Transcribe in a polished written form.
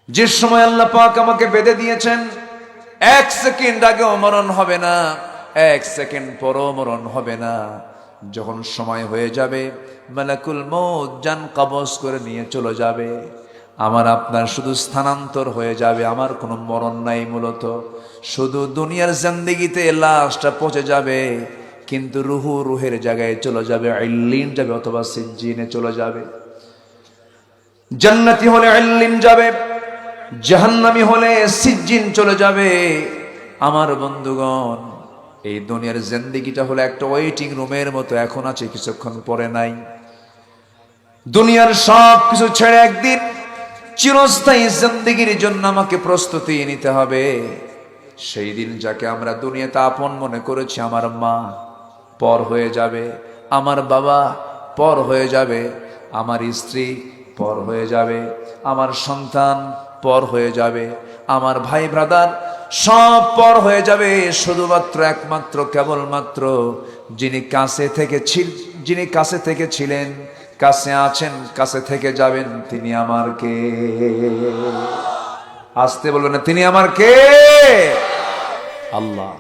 যে সময় আল্লাহ পাক আমাকে বেঁধে দিয়েছেন, 1 সেকেন্ড আগেও মরণ হবে না, 1 সেকেন্ড পরও মরণ হবে না। যখন সময় হয়ে যাবে, মালাকুল মউত জান কবজ করে নিয়ে চলে যাবে, আমার আপনার শুধু স্থানান্তর হয়ে যাবে। আমার কোনো মরণ নাই, মূলত শুধু দুনিয়ার জিন্দেগিতে লাশটা পচে যাবে, কিন্তু রুহের জায়গায় চলে যাবে, ইল্লিন যাবে অথবা সিজ্জিনে চলে যাবে। জান্নাতি হলে ইল্লিন যাবে, জাহান্নামী হলে সিজ্জিন চলে যাবে। আমার বন্ধুগণ, এই দুনিয়ার জিন্দেগিটা হলো একটা ওয়েটিং রুমের মতো, এখন আছে, কিছুক্ষণ পরে নাই। দুনিয়ার সব কিছু ছেড়ে একদিন চিরস্থায়ী জিন্দেগির জন্য আমাকে প্রস্তুতি নিতে হবে। সেই দিন যাকে আমরা দুনিয়াতে আপন মনে করেছি, আমার মা পর হয়ে যাবে, আমার বাবা পর হয়ে যাবে, আমার স্ত্রী পর হয়ে যাবে, আমার সন্তান পর হয়ে যাবে, আমার ভাই ব্রাদার সব পর হয়ে যাবে। শুধুমাত্র একমাত্র কেবলমাত্র যিনি কাছে থেকে ছিলেন, কাছে আছেন, কাছে থেকে যাবেন, তিনি আমার কে? আসতে বলবেন না, তিনি আমার কে? আল্লাহ।